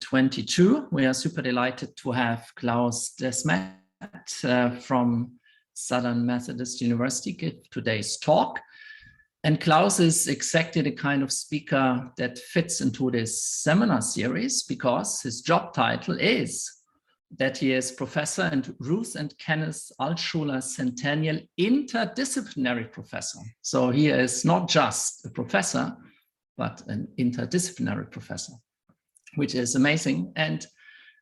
2022. We are super delighted to have Klaus Desmet from Southern Methodist University give today's talk. And Klaus is exactly the kind of speaker that fits into this seminar series because his job title is that he is professor and Ruth and Kenneth Altschuler Centennial Interdisciplinary Professor. So he is not just a professor, but an interdisciplinary professor, which is amazing. And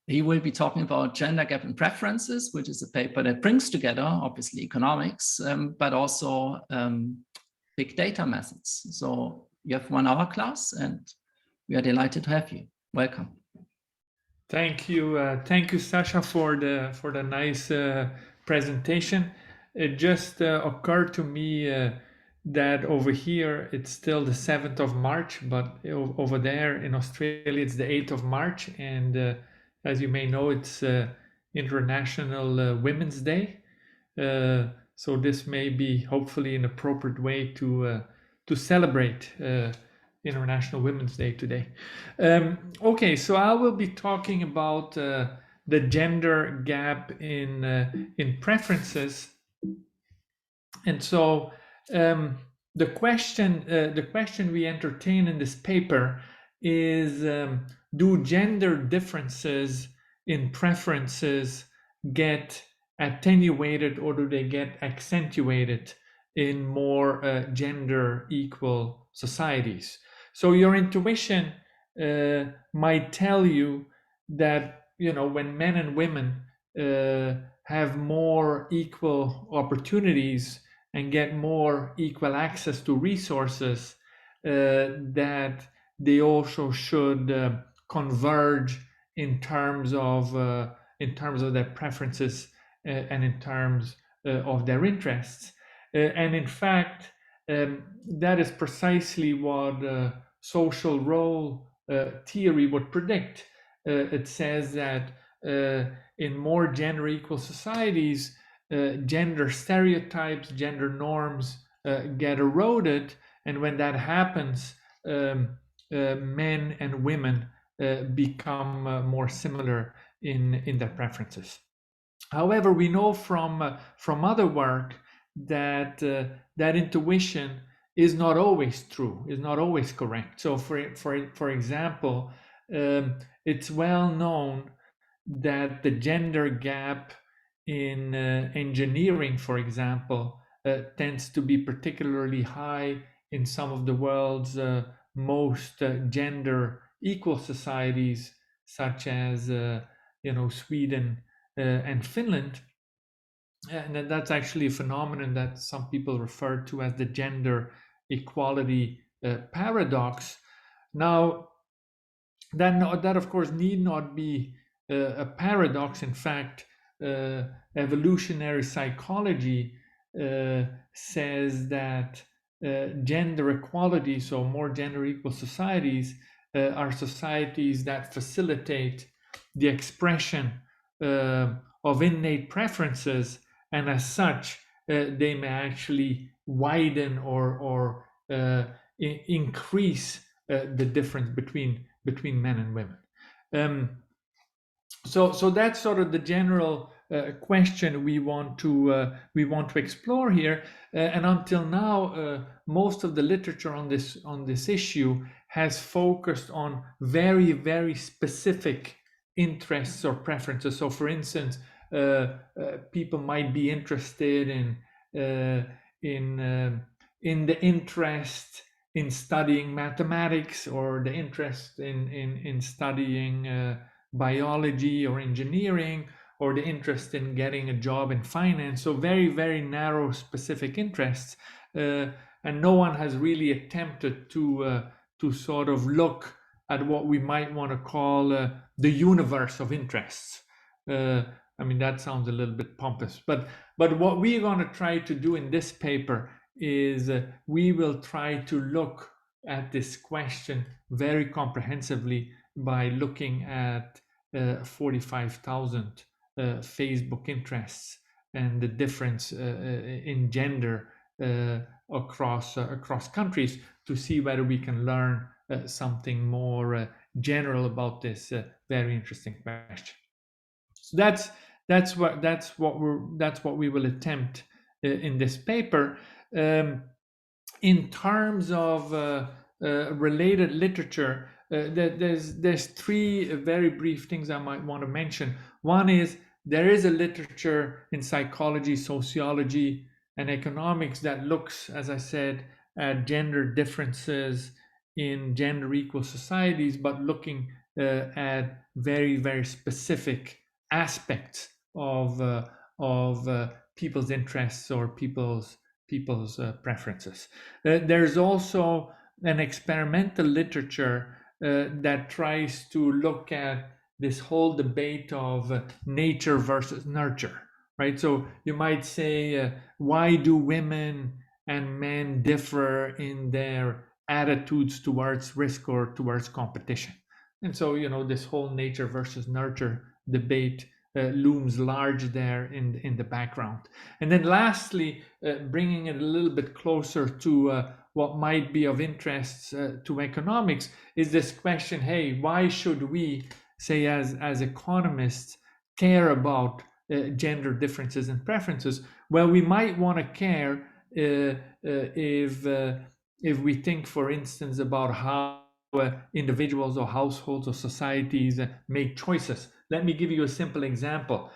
he will be talking about gender gap and preferences, which is a paper that brings together, obviously, economics, but also big data methods. So you have 1 hour, Klaus, and we are delighted to have you. Welcome. Thank you, Sasha, for the nice presentation. It just occurred to me that over here it's still the 7th of March, but over there in Australia it's the 8th of March, and as you may know, it's International Women's Day. So this may be hopefully an appropriate way to celebrate International Women's Day today. Okay, so I will be talking about the gender gap in preferences, and so the question we entertain in this paper is: do gender differences in preferences get attenuated, or do they get accentuated in more gender equal societies? So your intuition might tell you that, when men and women have more equal opportunities and get more equal access to resources, that they also should converge in terms of their preferences and in terms of their interests. And in fact, that is precisely what social role theory would predict. It says that in more gender equal societies, gender stereotypes, gender norms get eroded, and when that happens, men and women become more similar in their preferences. However, we know from other work that that intuition is not always true, is not always correct. So for example, it's well known that the gender gap in engineering, for example, tends to be particularly high in some of the world's most gender equal societies, such as Sweden and Finland. And that's actually a phenomenon that some people refer to as the gender equality paradox. Now, that of course need not be a paradox. In fact, evolutionary psychology says that gender equality, so more gender equal societies, are societies that facilitate the expression of innate preferences, and as such, they may actually widen or increase the difference between men and women. So that's sort of the general question we want to explore here. And until now, most of the literature on this issue has focused on very, very specific interests or preferences. So, for instance, people might be interested in the interest in studying mathematics, or the interest in studying biology or engineering, or the interest in getting a job in finance. So very, very narrow specific interests, and no one has really attempted to sort of look at what we might want to call the universe of interests. I mean, that sounds a little bit pompous, but what we're going to try to do in this paper is we will try to look at this question very comprehensively by looking at 45,000 Facebook interests and the difference in gender across countries, to see whether we can learn something more general about this very interesting question. So that's what we will attempt in this paper. In terms of related literature, there's three very brief things I might want to mention. One is there is a literature in psychology, sociology, and economics that looks, as I said, at gender differences in gender equal societies, but looking at very, very specific aspects of people's interests or people's preferences. There's also an experimental literature that tries to look at this whole debate of nature versus nurture, right? So you might say, why do women and men differ in their attitudes towards risk or towards competition? And so, this whole nature versus nurture debate looms large there in the background. And then lastly, bringing it a little bit closer to what might be of interest to economics is this question, hey, why should we, say as economists, care about gender differences and preferences? Well, we might want to care if we think, for instance, about how individuals or households or societies make choices. Let me give you a simple example.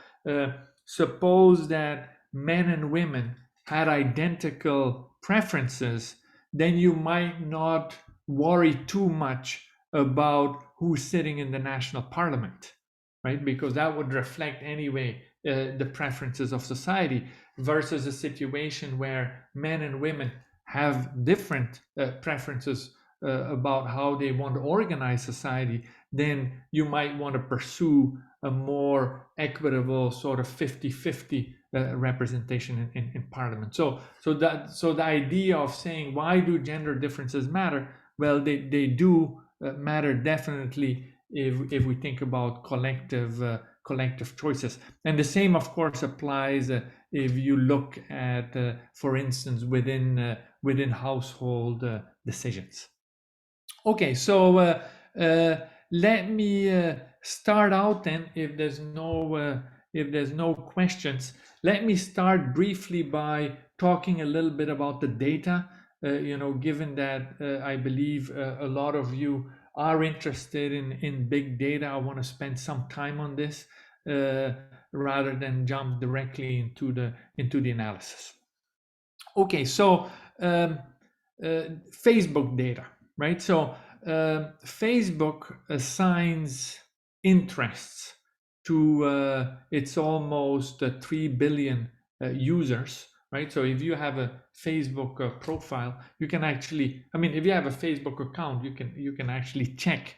Suppose that men and women had identical preferences, then you might not worry too much about who's sitting in the national parliament, right? Because that would reflect anyway the preferences of society, versus a situation where men and women have different preferences about how they want to organize society. Then you might want to pursue a more equitable sort of 50-50 representation in parliament. So the idea of saying, why do gender differences matter? Well, they do matter definitely if we think about collective choices. And the same, of course, applies if you look at, for instance, within household decisions. Okay, so let me start out then. If there's no questions, let me start briefly by talking a little bit about the data. Given that I believe a lot of you are interested in big data, I want to spend some time on this rather than jump directly into the analysis. Okay, so Facebook data, right? So Facebook assigns interests to its almost 3 billion users, right? So if you have a Facebook profile, you can actually, if you have a Facebook account, you can actually check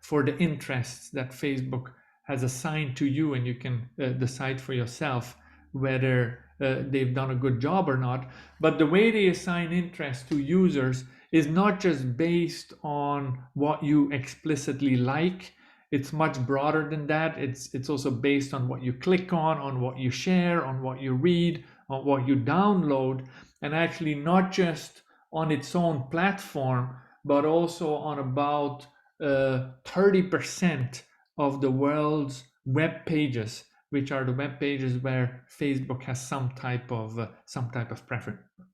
for the interests that Facebook has assigned to you, and you can decide for yourself whether they've done a good job or not. But the way they assign interest to users is not just based on what you explicitly like. It's much broader than that. It's also based on what you click on what you share, on what you read, on what you download, and actually not just on its own platform, but also on about 30% of the world's web pages, which are the web pages where Facebook has some type of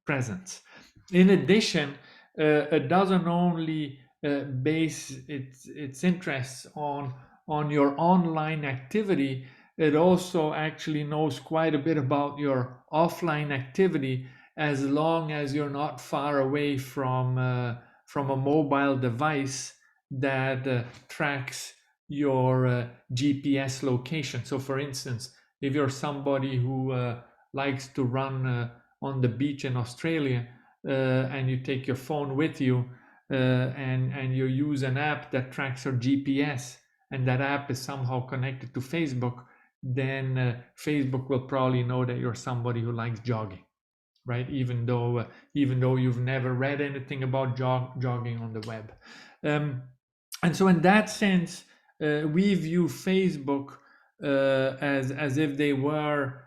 presence. In addition, it doesn't only base its interests on your online activity. It also actually knows quite a bit about your offline activity, as long as you're not far away from a mobile device that tracks your GPS location. So for instance, if you're somebody who likes to run on the beach in Australia, and you take your phone with you and you use an app that tracks your GPS, and that app is somehow connected to Facebook, then Facebook will probably know that you're somebody who likes jogging, right? Even though you've never read anything about jogging on the web. And so in that sense, we view Facebook as if they were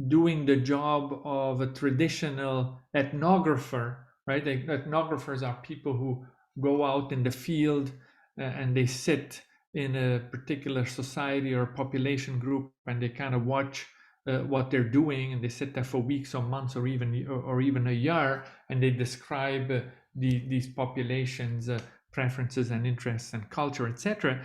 doing the job of a traditional ethnographer, right? Ethnographers are people who go out in the field and they sit in a particular society or population group, and they kind of watch what they're doing, and they sit there for weeks or months or even a year, and they describe these populations' preferences and interests and culture, etc.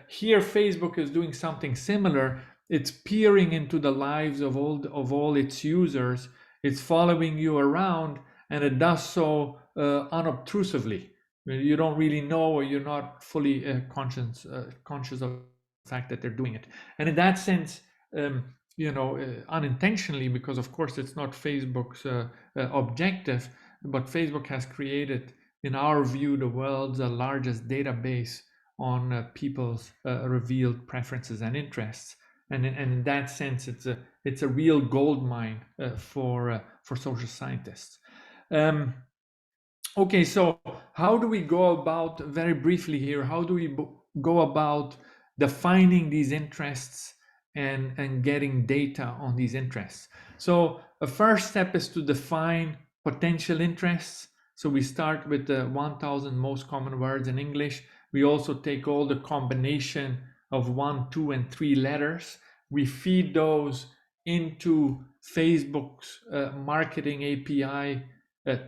Here, Facebook is doing something similar. It's peering into the lives of all its users. It's following you around, and it does so unobtrusively. You don't really know, or you're not fully conscious of the fact that they're doing it. And in that sense, unintentionally, because of course it's not Facebook's objective, but Facebook has created, in our view, the world's largest database on people's revealed preferences and interests. And in that sense, it's a real gold mine for social scientists. Okay, so how do we go about, very briefly here, how do we go about defining these interests and getting data on these interests? So a first step is to define potential interests. So we start with the 1,000 most common words in English. We also take all the combination of 1, 2, and 3 letters. We feed those into Facebook's marketing API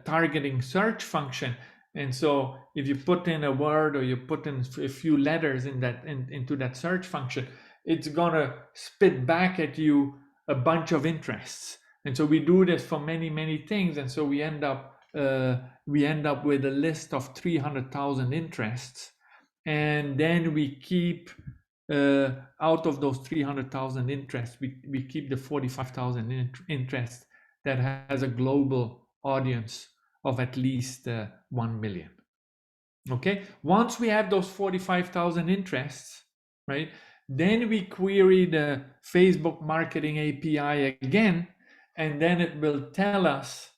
targeting search function. And so if you put in a word, or you put in a few letters into that search function, it's gonna spit back at you a bunch of interests. And so we do this for many things, and so we end up with a list of 300,000 interests, and then we keep out of those 300,000 interests, we keep the 45,000 interests that has a global audience of at least 1 million. Okay, once we have those 45,000 interests, right, then we query the Facebook marketing API again, and then it will tell us,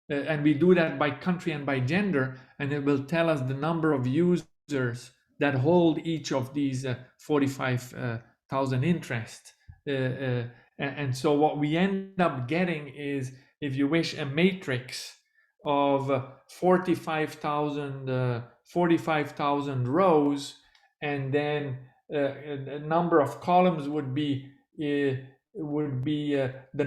and we do that by country and by gender, and it will tell us the number of users that hold each of these 45,000 interests. And so what we end up getting is, if you wish, a matrix of 45,000 rows, and then a number of columns would be the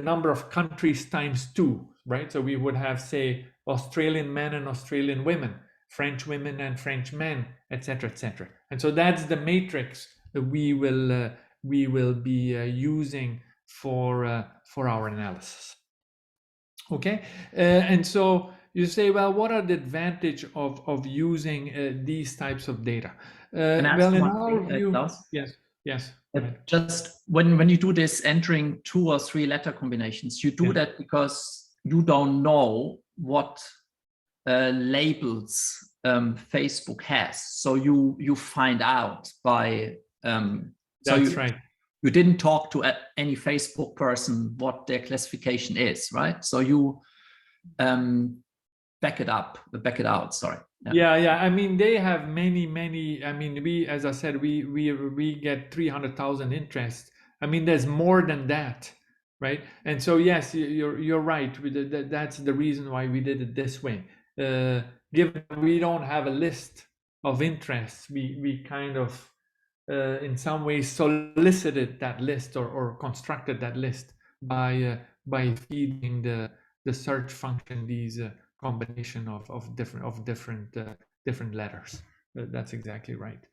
number of countries times 2, right? So we would have, say, Australian men and Australian women, French women and French men, etc., etc. And so that's the matrix that we will be using for our analysis. Okay, and so you say, well, what are the advantage of using these types of data? Well, in our view, Klaus? yes. Just when you do this, entering 2 or 3 letter combinations, you do that because you don't know what labels Facebook has. So you find out by that's right. You didn't talk to any Facebook person what their classification is, right? So you back it out. Sorry. Yeah. I mean, they have many. I mean, as I said, we get 300,000 interests. I mean, there's more than that, right? And so yes, you're right. That's the reason why we did it this way. Given we don't have a list of interests, we kind of in some ways solicited that list or constructed that list by feeding the search function these combination of different letters. That's exactly right.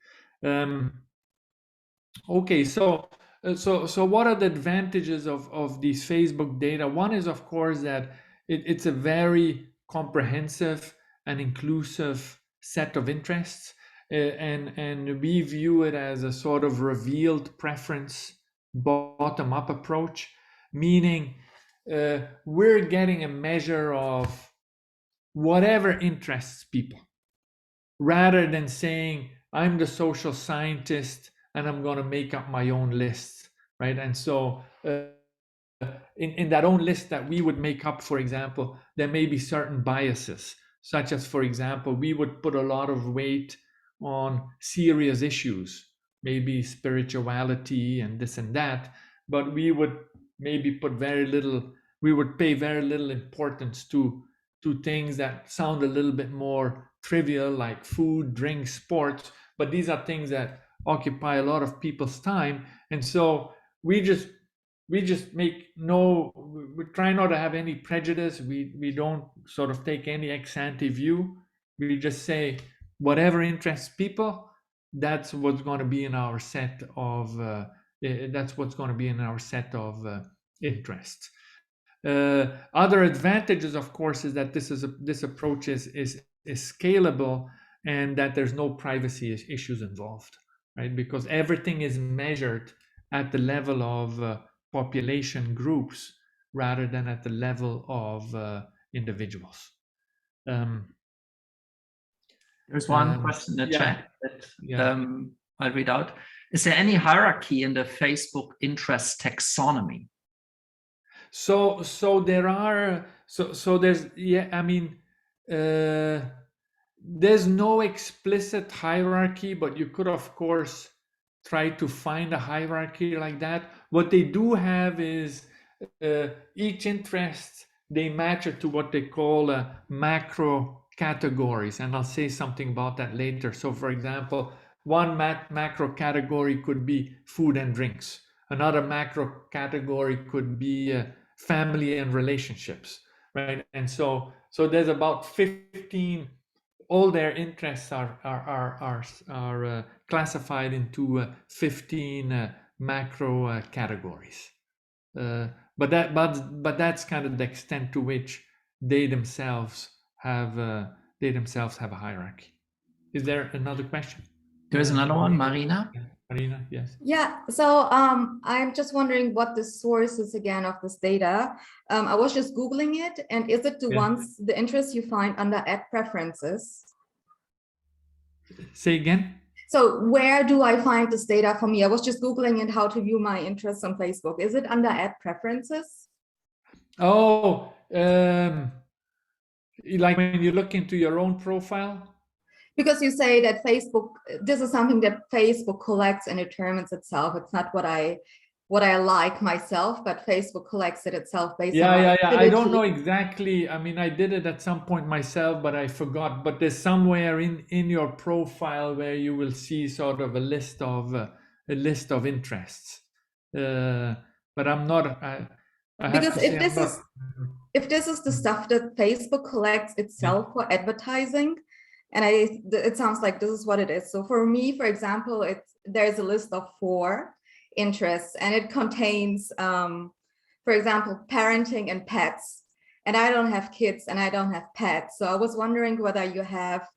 Okay, so what are the advantages of these Facebook data? One is, of course, that it's a very comprehensive and inclusive set of interests. And we view it as a sort of revealed preference bottom-up approach, meaning we're getting a measure of whatever interests people, rather than saying, I'm the social scientist and I'm going to make up my own lists, right? And so in that own list that we would make up, for example, there may be certain biases, such as, for example, we would put a lot of weight on serious issues, maybe spirituality and this and that, but we would maybe pay very little importance to things that sound a little bit more trivial, like food, drink, sports, but these are things that occupy a lot of people's time. And so we just we try not to have any prejudice. We don't sort of take any ex-ante view. We just say whatever interests people, that's what's going to be in our set of interests. Other advantages, of course, is that this approach is scalable, and that there's no privacy issues involved, right? Because everything is measured at the level of population groups rather than at the level of individuals. There's one question in the yeah, chat that yeah. I'll read out. Is there any hierarchy in the Facebook interest taxonomy? So there are, so there's, yeah, I mean, there's no explicit hierarchy, but you could, of course, try to find a hierarchy like that. What they do have is each interest, they match it to what they call macro categories, and I'll say something about that later. So for example, one macro category could be food and drinks. Another macro category could be family and relationships, right? And so there's about 15. All their interests are classified into 15 macro categories. But that's kind of the extent to which they themselves have a hierarchy. Is there another question? There's another one, Marina. Marina, yes. Yeah, so I'm just wondering what the source is again of this data. I was just Googling it, and is it the ones, the interests you find under ad preferences? Say again? So where do I find this data for me? I was just Googling it, how to view my interests on Facebook. Is it under ad preferences? Oh, like when you look into your own profile? Because you say that Facebook, this is something that Facebook collects and determines itself. It's not what I like myself, but Facebook collects it itself based on yeah. I don't know exactly. I mean, I did it at some point myself, but I forgot. But there's somewhere in your profile where you will see sort of a list of interests. But I'm not. I because if this is the stuff that Facebook collects itself for advertising, and it sounds like this is what it is. So for me, for example, there's a list of 4 interests, and it contains, for example, parenting and pets. And I don't have kids and I don't have pets. So I was wondering whether you have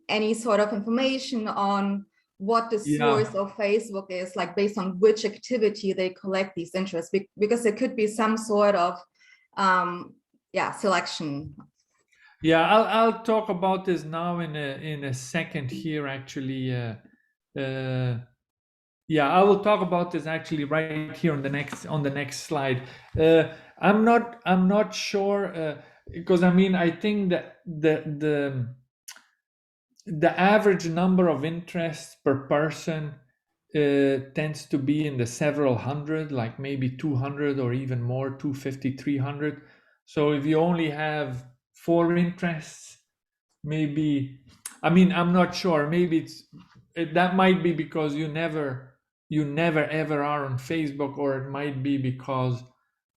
any sort of information on what the source of Facebook is, like based on which activity they collect these interests, because there could be some sort of selection. Yeah, I'll talk about this now in a second here, actually. Yeah, I will talk about this actually right here on the next slide. I'm not sure because I mean, I think that the average number of interests per person tends to be in the several hundred, like maybe 200 or even more, 250, 300. So if you only have 4 interests, maybe, I mean, I'm not sure, maybe that might be because you never ever are on Facebook, or it might be because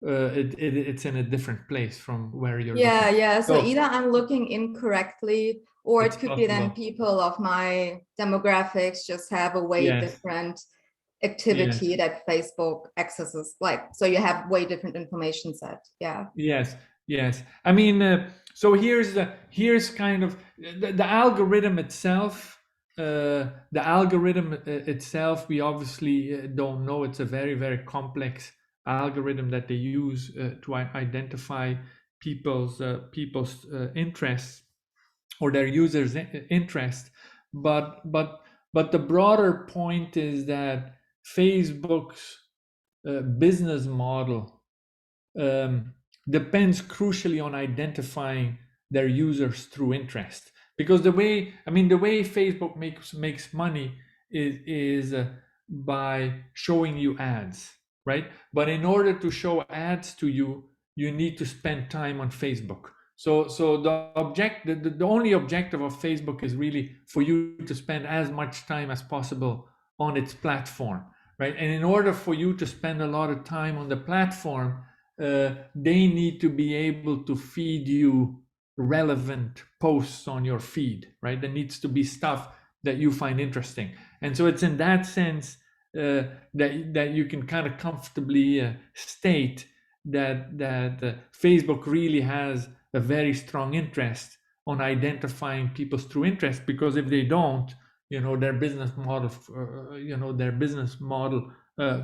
it's in a different place from where you're looking. Yeah, so either I'm looking incorrectly, or it could be then possible. people of my demographics just have a way different activity that Facebook accesses, like, so you have way different information set. Yes. I mean, so here's kind of the algorithm itself. We obviously don't know. It's a very, very complex algorithm that they use to identify people's interests, or their users' interest. But the broader point is that Facebook's business model depends crucially on identifying their users through interest, because the way Facebook makes money is by showing you ads, right? But in order to show ads to you, you need to spend time on Facebook. So the only objective of Facebook is really for you to spend as much time as possible on its platform, right? And in order for you to spend a lot of time on the platform, they need to be able to feed you relevant posts on your feed, right? There needs to be stuff that you find interesting. And so it's in that sense that you can kind of comfortably state that Facebook really has a very strong interest on identifying people's true interest, because if they don't, their business model,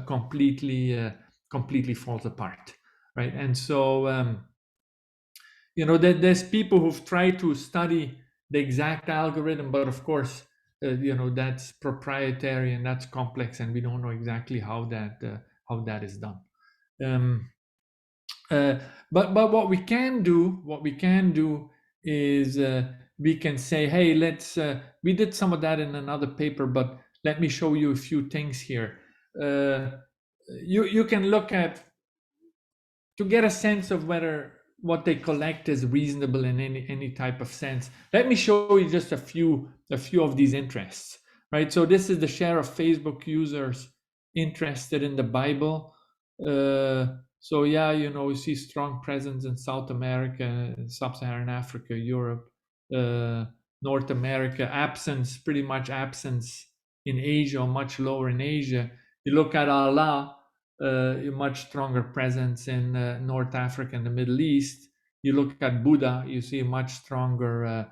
completely falls apart, right? And so, there's people who've tried to study the exact algorithm, but of course, that's proprietary and that's complex, and we don't know exactly how that is done. But what we can do is we can say, hey, let's we did some of that in another paper, but let me show you a few things here. You can look at, to get a sense of whether what they collect is reasonable in any type of sense. Let me show you just a few of these interests, right? So this is the share of Facebook users interested in the Bible. So yeah, we see strong presence in South America, Sub-Saharan Africa, Europe, North America, pretty much absence in Asia, or much lower in Asia. You look at Allah, a much stronger presence in North Africa and the Middle East. You look at Buddha, you see a much stronger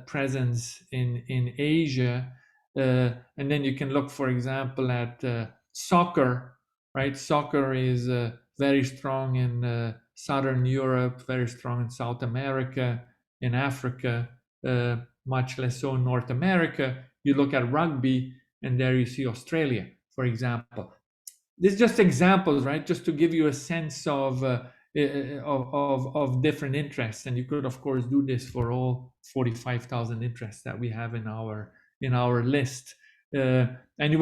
presence in Asia. And then you can look, for example, at soccer, right? Soccer is very strong in Southern Europe, very strong in South America, in Africa, much less so in North America. You look at rugby, and there you see Australia, for example. These are just examples, right? Just to give you a sense of different interests, and you could, of course, do this for all 45,000 interests that we have in our list. And you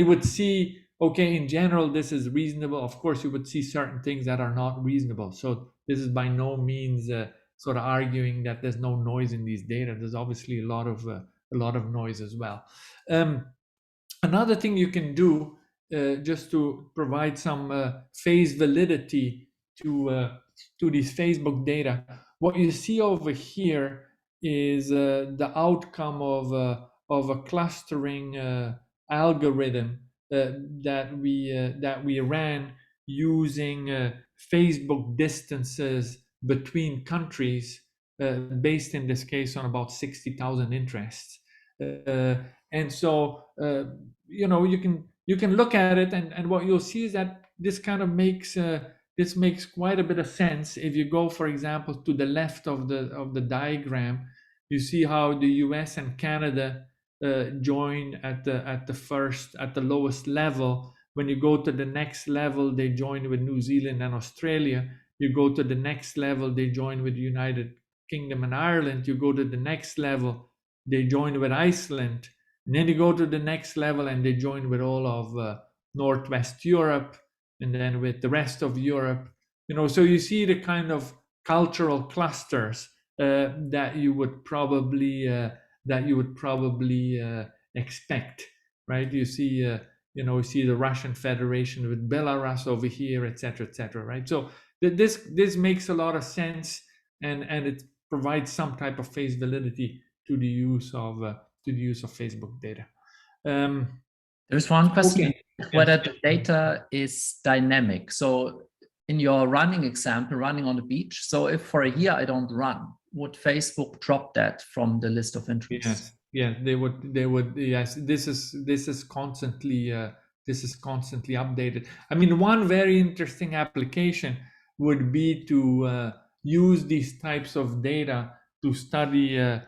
would see, okay, in general, this is reasonable. Of course, you would see certain things that are not reasonable. So this is by no means sort of arguing that there's no noise in these data. There's obviously a lot of noise as well. Another thing you can do, just to provide some phase validity to these Facebook data, what you see over here is the outcome of a clustering algorithm that we ran using Facebook distances between countries, based in this case on about 60,000 interests. And so you can look at it, and what you'll see is that this kind of makes quite a bit of sense. If you go, for example, to the left of the diagram, you see how the US and Canada join at the lowest level. When you go to the next level, they join with New Zealand and Australia. You go to the next level, they join with the United Kingdom and Ireland. You go to the next level, they join with Iceland. And then you go to the next level and they join with all of Northwest Europe, and then with the rest of Europe. So you see the kind of cultural clusters that you would probably expect, right? You see you see the Russian Federation with Belarus over here, etc., right? So this makes a lot of sense, and it provides some type of phase validity to the use of Facebook data. There's one question, okay. whether the data is dynamic. So in your running example, running on the beach, so if for a year I don't run, would Facebook drop that from the list of interests? Yes, they would. Yes, this is constantly updated. I mean, one very interesting application would be to use these types of data to study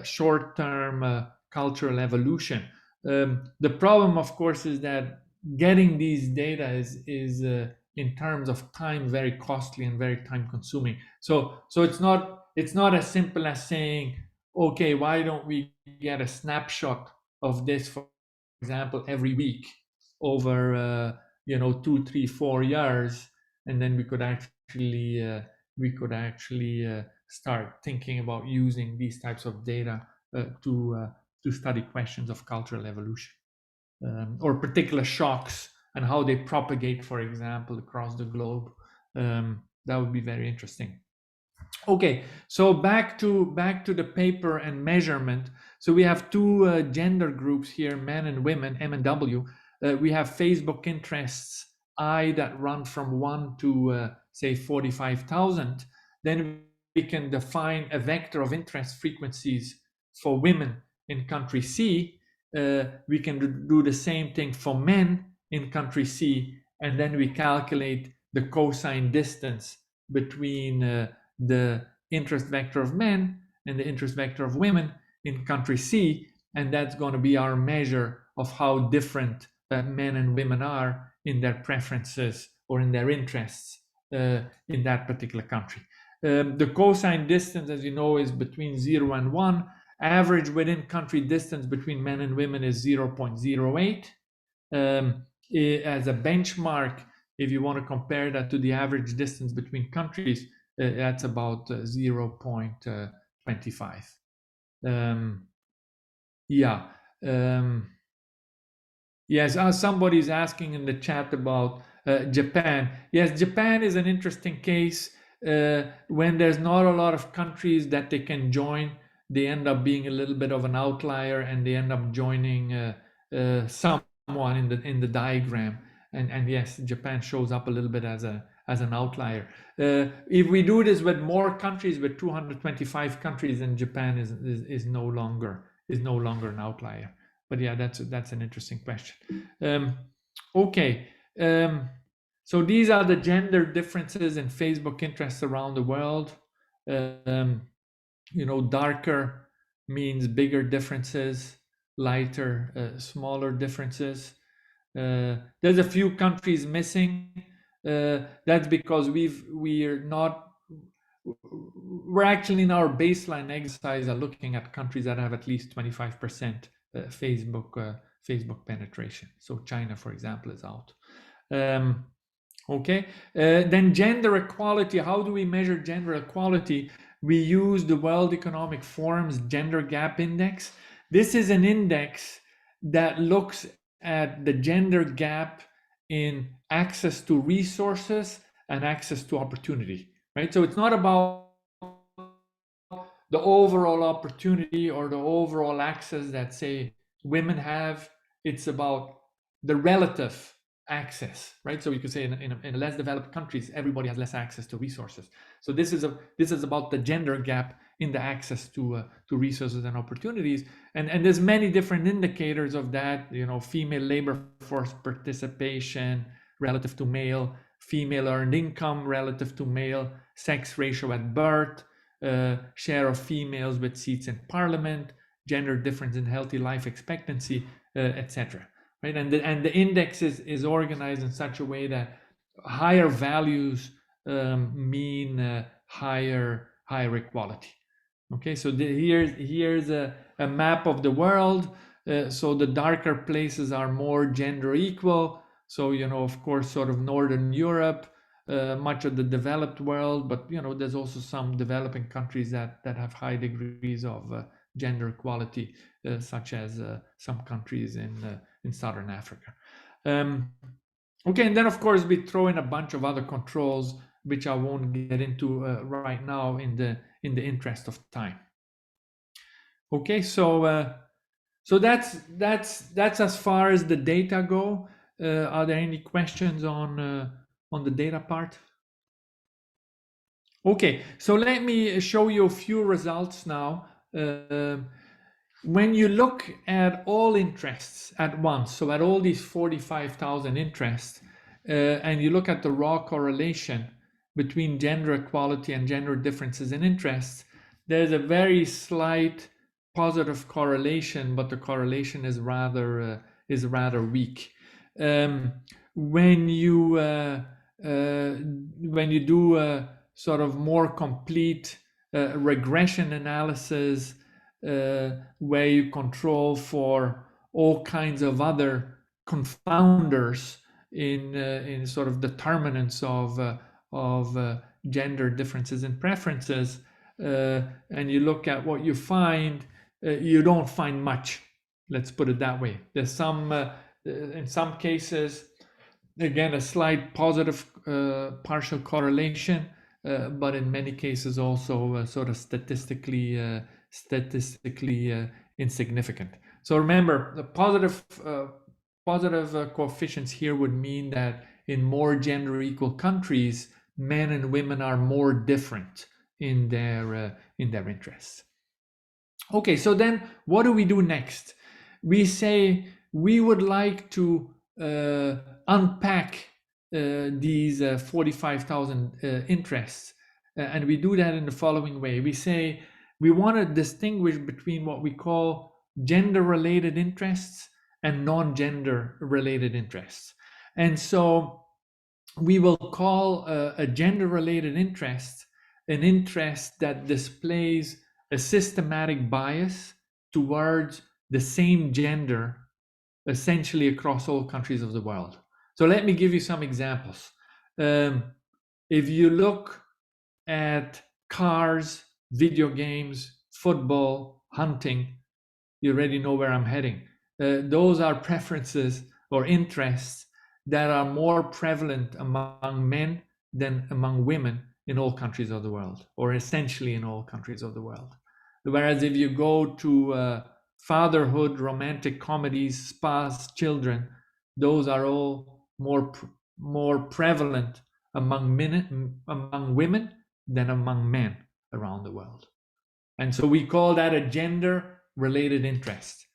short-term cultural evolution. The problem, of course, is that getting these data is in terms of time very costly and very time-consuming. So it's not as simple as saying, okay, why don't we get a snapshot of this, for example, every week over 2, 3, 4 years, and then we could actually we could actually start thinking about using these types of data to study questions of cultural evolution or particular shocks and how they propagate, for example, across the globe. That would be very interesting. Okay, so back to the paper and measurement. So we have two gender groups here, men and women, M and W. We have Facebook interests, I, that run from 1 to say 45,000. Then we can define a vector of interest frequencies for women in country C. We can do the same thing for men in country C, and then we calculate the cosine distance between the interest vector of men and the interest vector of women in country C, and that's going to be our measure of how different men and women are in their preferences or in their interests in that particular country. The cosine distance, as you know, is between 0 and 1. Average within country distance between men and women is 0.08. As a benchmark, if you want to compare that to the average distance between countries, that's about 0.25. Yes, somebody's asking in the chat about Japan. Yes, Japan is an interesting case. When there's not a lot of countries that they can join, they end up being a little bit of an outlier, and they end up joining someone in the diagram. And yes, Japan shows up a little bit as an outlier. If we do this with more countries, with 225 countries, then Japan is no longer an outlier. But yeah, that's an interesting question. Okay, so these are the gender differences in Facebook interests around the world. Darker means bigger differences, lighter, smaller differences. There's a few countries missing. That's because we're actually in our baseline exercise are looking at countries that have at least 25% Facebook penetration. So China, for example, is out. Okay, then gender equality. How do we measure gender equality? We use the World Economic Forum's Gender Gap Index. This is an index that looks at the gender gap in access to resources and access to opportunity, right? So it's not about the overall opportunity or the overall access that, say, women have. It's about the relative access, right? So you could say in less developed countries, everybody has less access to resources. So this is about the gender gap in the access to resources and opportunities, and there's many different indicators of that. Female labor force participation relative to male, female earned income relative to male, sex ratio at birth, share of females with seats in parliament, gender difference in healthy life expectancy, etc. Right, and the index is organized in such a way that higher values mean higher equality. Okay, so here's a map of the world. So the darker places are more gender equal. So of course, sort of Northern Europe, much of the developed world, but there's also some developing countries that have high degrees of gender equality, such as some countries in Southern Africa. Okay, and then of course we throw in a bunch of other controls, which I won't get into right now in the interest of time. Okay, so that's as far as the data go. Are there any questions on the data part? Okay, so let me show you a few results now. When you look at all interests at once, so at all these 45,000 interests, and you look at the raw correlation between gender equality and gender differences in interests, there's a very slight positive correlation, but the correlation is rather weak. When you do a sort of more complete regression analysis, where you control for all kinds of other confounders in sort of determinants of gender differences in preferences, and you look at what you find, you don't find much. Let's put it that way. There's some, in some cases, again, a slight positive partial correlation, but in many cases also sort of statistically insignificant. So remember, the positive coefficients here would mean that in more gender equal countries, men and women are more different in their interests. Okay, so then what do we do next? We say we would like to unpack these 45,000 interests, and we do that in the following way. We say we want to distinguish between what we call gender-related interests and non-gender related interests. And so we will call a gender-related interest an interest that displays a systematic bias towards the same gender essentially across all countries of the world. So let me give you some examples. If you look at cars, video games, football, hunting, you already know where I'm heading. Those are preferences or interests that are more prevalent among men than among women in all countries of the world, or essentially in all countries of the world. Whereas if you go to fatherhood, romantic comedies, spas, children, those are all more prevalent among women than among men around the world. And so we call that a gender-related interest.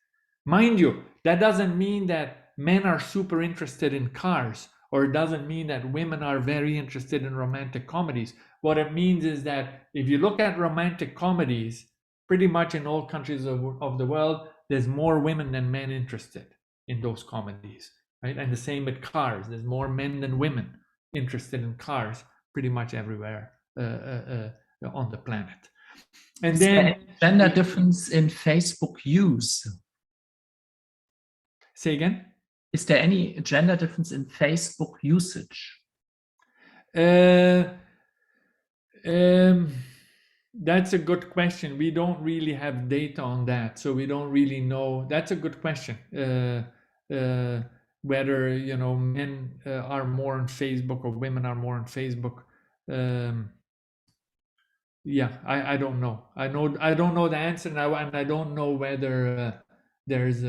Mind you, that doesn't mean that men are super interested in cars, or it doesn't mean that women are very interested in romantic comedies. What it means is that if you look at romantic comedies, pretty much in all countries of the world, there's more women than men interested in those comedies, right? And the same with cars. There's more men than women interested in cars pretty much everywhere on the planet. And is then there any gender difference in Facebook use? Say again? Is there any gender difference in Facebook usage? That's a good question. We don't really have data on that, so we don't really know. That's a good question. Whether men are more on Facebook or women are more on Facebook. Yeah, I don't know. I don't know the answer now, and I don't know whether there's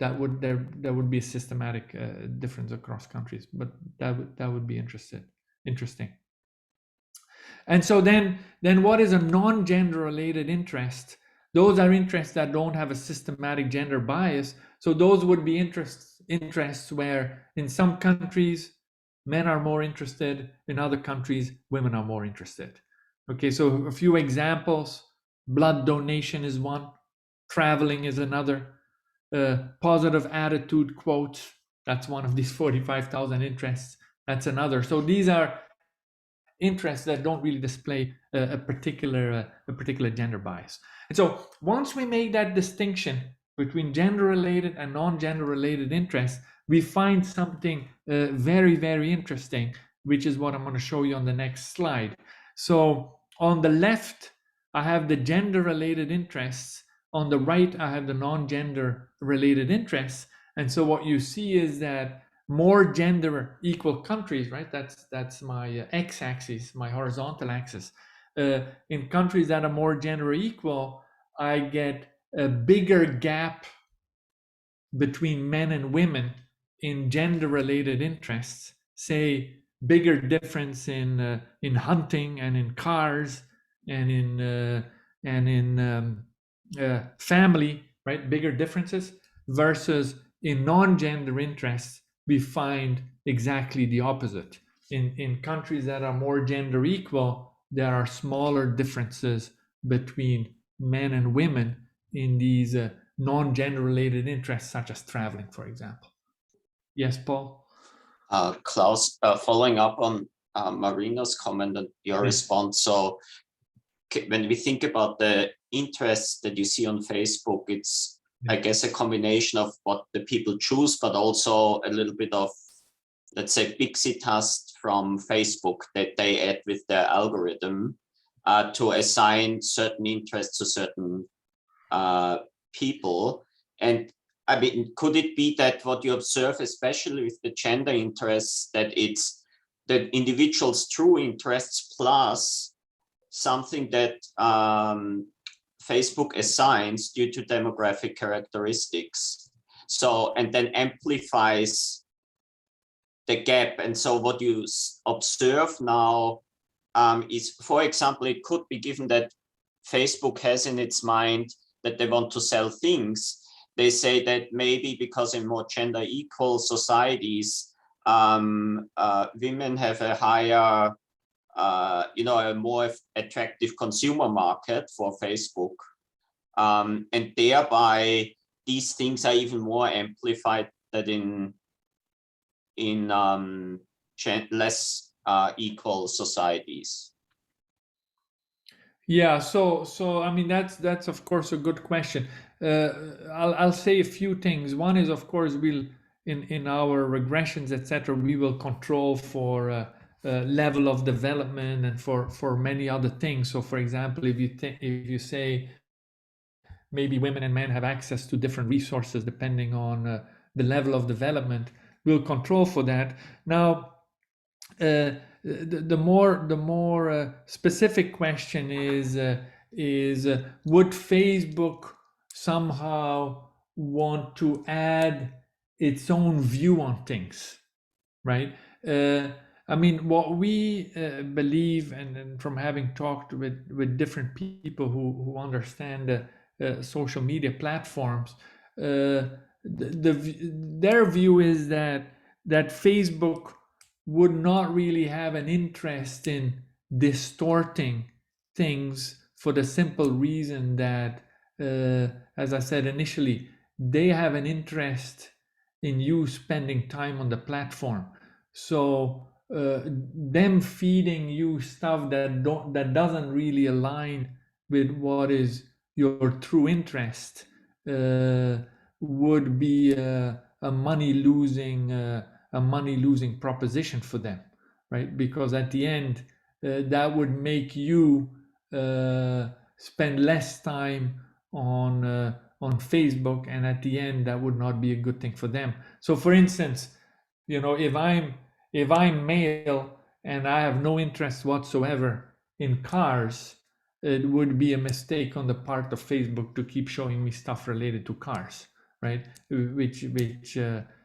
there would be a systematic difference across countries, but that would be interesting. And so then what is a non-gender related interest? Those are interests that don't have a systematic gender bias. So those would be interests where in some countries men are more interested, in other countries women are more interested. Okay, so a few examples: blood donation is one, traveling is another, positive attitude quotes, that's one of these 45,000 interests, that's another. So these are interests that don't really display a particular gender bias. And so once we make that distinction between gender related and non-gender related interests, we find something very, very interesting, which is what I'm going to show you on the next slide. So on the left, I have the gender related interests. On the right, I have the non-gender related interests. And so what you see is that more gender equal countries, right? That's my x-axis, my horizontal axis. In countries that are more gender equal, I get a bigger gap between men and women in gender related interests, say bigger difference in hunting and in cars and in family, right? Bigger differences, versus in non-gender interests, we find exactly the opposite. In countries that are more gender equal, there are smaller differences between men and women in these non-gender related interests, such as traveling, for example. Yes, Paul? Klaus, following up on Marina's comment and your response. So when we think about the interests that you see on Facebook, it's, I guess, a combination of what the people choose, but also a little bit of let's say, pixie dust from Facebook that they add with their algorithm to assign certain interests to certain people. And I mean, could it be that what you observe, especially with the gender interests, that it's the individual's true interests plus something that Facebook assigns due to demographic characteristics? So, and then amplifies the gap. And so what you observe now is, for example, it could be given that Facebook has in its mind that they want to sell things. They say that maybe because in more gender equal societies, women have a higher, a more attractive consumer market for Facebook. And thereby these things are even more amplified than in less equal societies. Yeah, so I mean that's of course a good question. I'll say a few things. One is, of course, we'll in our regressions, etc., we will control for level of development and for many other things. So, for example, if you say maybe women and men have access to different resources depending on the level of development, we'll control for that. Now, the more specific question is would Facebook somehow want to add its own view on things, right? I mean, what we believe, and from having talked with different people who understand social media platforms, their view is that Facebook would not really have an interest in distorting things, for the simple reason that, as I said initially, they have an interest in you spending time on the platform. So them feeding you stuff that doesn't really align with what is your true interest would be a money losing proposition for them, right? Because at the end, that would make you spend less time on Facebook, and at the end, that would not be a good thing for them. So, for instance, if I'm male and I have no interest whatsoever in cars, it would be a mistake on the part of Facebook to keep showing me stuff related to cars, right?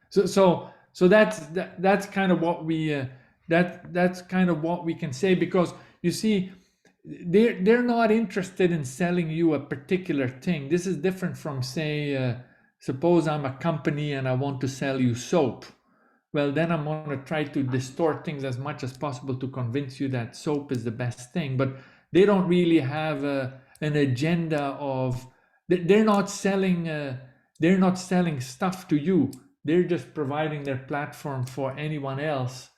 So that's kind of what we that's kind of what we can say, because you see, they're not interested in selling you a particular thing. This is different from, say, suppose I'm a company and I want to sell you soap. Well, then I'm going to try to distort things as much as possible to convince you that soap is the best thing. But they don't really have an agenda of, they're not selling stuff to you. They're just providing their platform for anyone else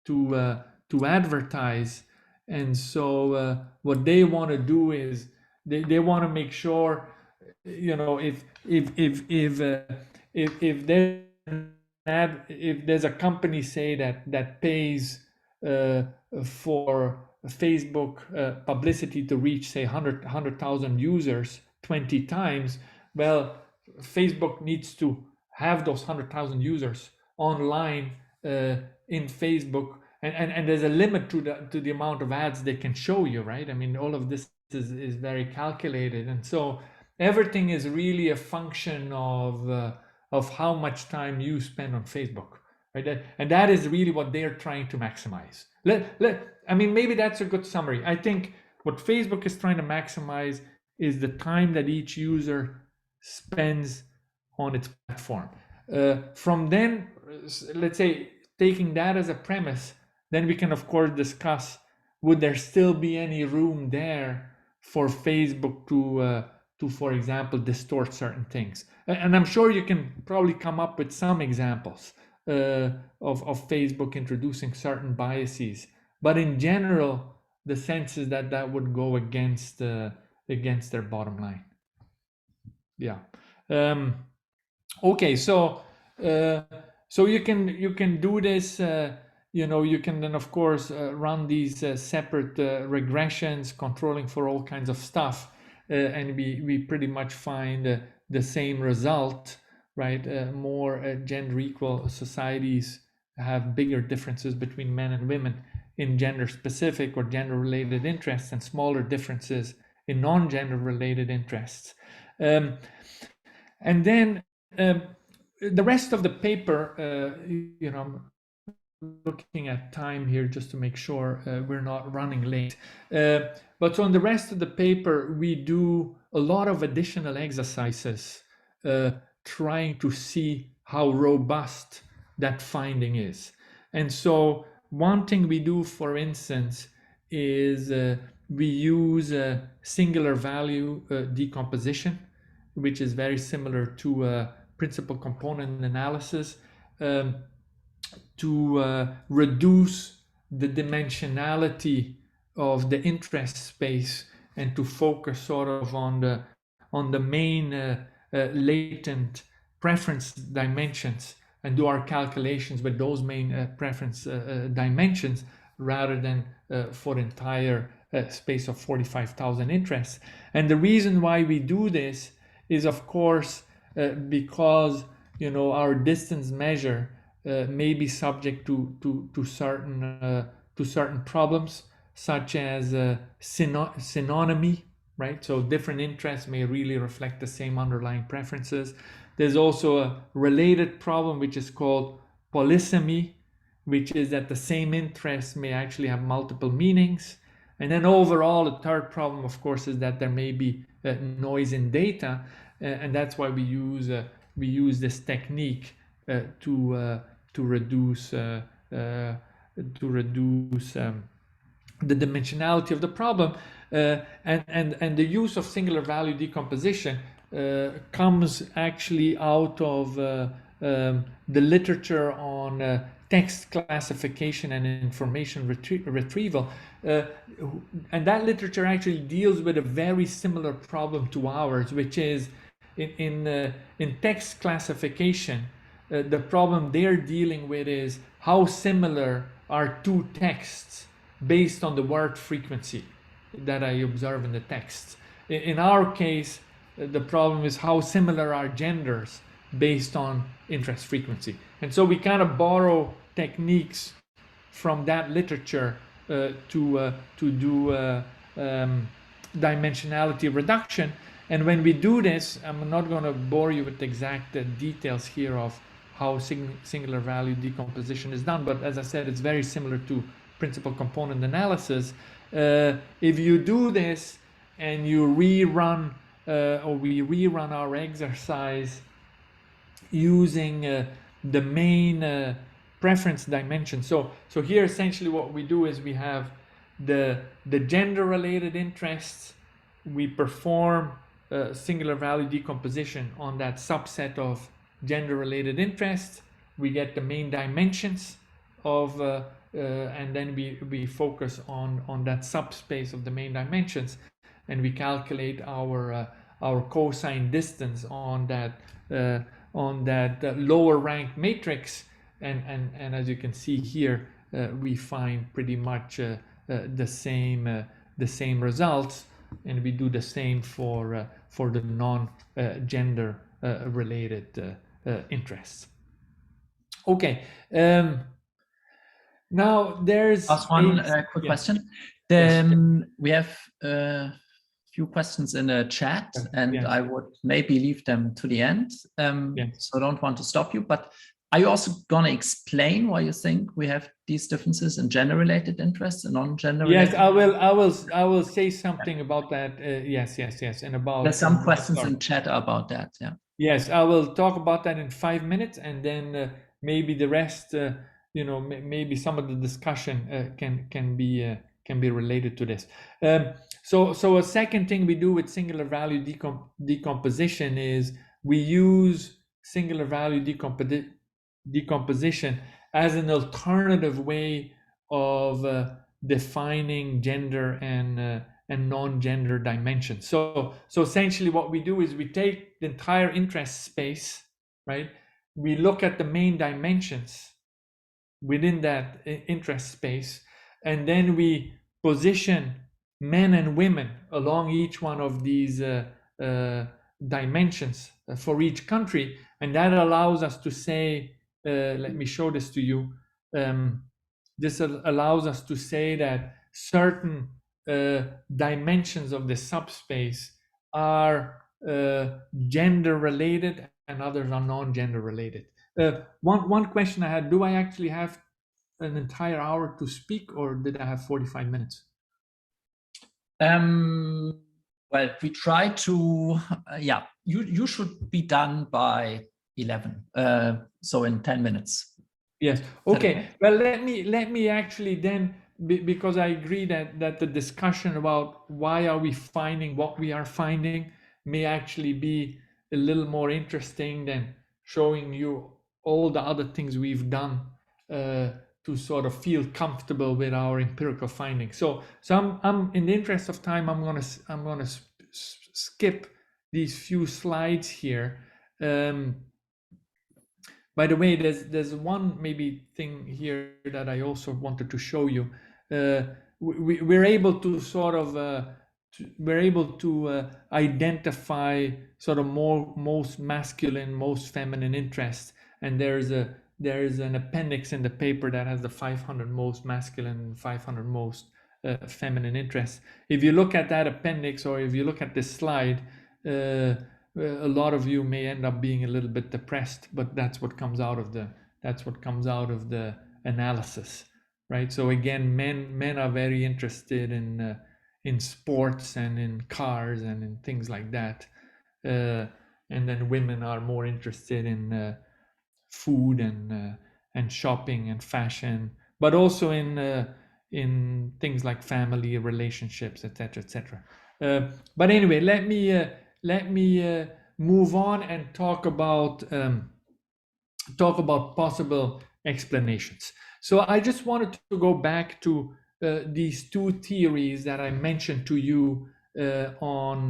to advertise. And so what they want to do is they want to make sure, if there's a company, say, that pays for Facebook publicity to reach, say, 100,000 users 20 times, well, Facebook needs to have those 100,000 users online in Facebook, and there's a limit to the amount of ads they can show you, right? I mean, all of this is very calculated, and so everything is really a function of how much time you spend on Facebook, right? And that is really what they're trying to maximize. I mean, maybe that's a good summary. I think what Facebook is trying to maximize is the time that each user spends on its platform. From then, let's say, taking that as a premise, then we can, of course, discuss, would there still be any room there for Facebook to, for example, distort certain things? And I'm sure you can probably come up with some examples of Facebook introducing certain biases. But in general, the sense is that would go against their bottom line. Yeah. Okay, so So you can do this. You can then of course run these separate regressions, controlling for all kinds of stuff, and we pretty much find the same result, right? More gender equal societies have bigger differences between men and women in gender specific or gender related interests, and smaller differences in non-gender related interests. And then the rest of the paper, I'm looking at time here just to make sure we're not running late. But on the rest of the paper, we do a lot of additional exercises trying to see how robust that finding is. And so one thing we do, for instance, is we use singular value decomposition, which is very similar to principal component analysis, to reduce the dimensionality of the interest space and to focus sort of on the main latent preference dimensions, and do our calculations with those main preference dimensions, rather than for entire space of 45,000 interests. And the reason why we do this is, of course, because our distance measure may be subject to certain problems, such as synonymy, right? So different interests may really reflect the same underlying preferences. There's also a related problem, which is called polysemy, which is that the same interest may actually have multiple meanings. And then overall, the third problem, of course, is that there may be noise in data, and that's why we use this technique to reduce the dimensionality of the problem, and the use of singular value decomposition comes actually out of the literature on text classification and information retrieval, and that literature actually deals with a very similar problem to ours, which is in text classification. The problem they're dealing with is how similar are two texts based on the word frequency that I observe in the text. In our case, the problem is how similar are genders based on interest frequency. And so we kind of borrow techniques from that literature to do dimensionality reduction. And when we do this, I'm not going to bore you with the exact details here of how singular value decomposition is done, but as I said, it's very similar to principal component analysis. If you do this and you rerun, or we rerun our exercise using the main preference dimension. So here essentially what we do is we have the gender related interests. We perform singular value decomposition on that subset of gender related interests. We get the main dimensions of and then we focus on that subspace of the main dimensions, and we calculate our cosine distance on that lower rank matrix, and as you can see here, we find pretty much the same results, and we do the same for the non-gender related interests. Okay. Now there's one quick question. We have a few questions in the chat, and I would maybe leave them to the end. So I don't want to stop you, but are you also going to explain why you think we have these differences in gender-related interests and non-gender? Yes, I will say something about that. Yes, and about. There's some questions in chat about that. Yeah. Yes, I will talk about that in 5 minutes, and then maybe the rest, maybe some of the discussion can be related to this. So a second thing we do with singular value decomposition is we use singular value decomposition as an alternative way of defining gender and non-gender dimensions. So essentially what we do is we take the entire interest space, right, we look at the main dimensions within that interest space, and then we position men and women along each one of these dimensions for each country, and that allows us to say, let me show this to you. This allows us to say that certain dimensions of the subspace are gender related and others are non-gender related. One question I had, do I actually have an entire hour to speak, or did I have 45 minutes? Well, we try to, yeah, you should be done by 11, so in 10 minutes. Yes. Okay. Well, let me actually then, because I agree that the discussion about why are we finding what we are finding may actually be a little more interesting than showing you all the other things we've done to sort of feel comfortable with our empirical findings. So I'm in the interest of time, I'm gonna skip these few slides here. By the way, there's one maybe thing here that I also wanted to show you. We're able to sort of identify sort of most masculine, most feminine interests, and there's an appendix in the paper that has the 500 most masculine and 500 most feminine interests. If you look at that appendix, or if you look at this slide, a lot of you may end up being a little bit depressed, but that's what comes out of the analysis, right? So again, men are very interested in sports and in cars and in things like that, and then women are more interested in food and shopping and fashion, but also in things like family relationships, etc., etc. But anyway, let me move on and talk about possible explanations. So I just wanted to go back to these two theories that I mentioned to you on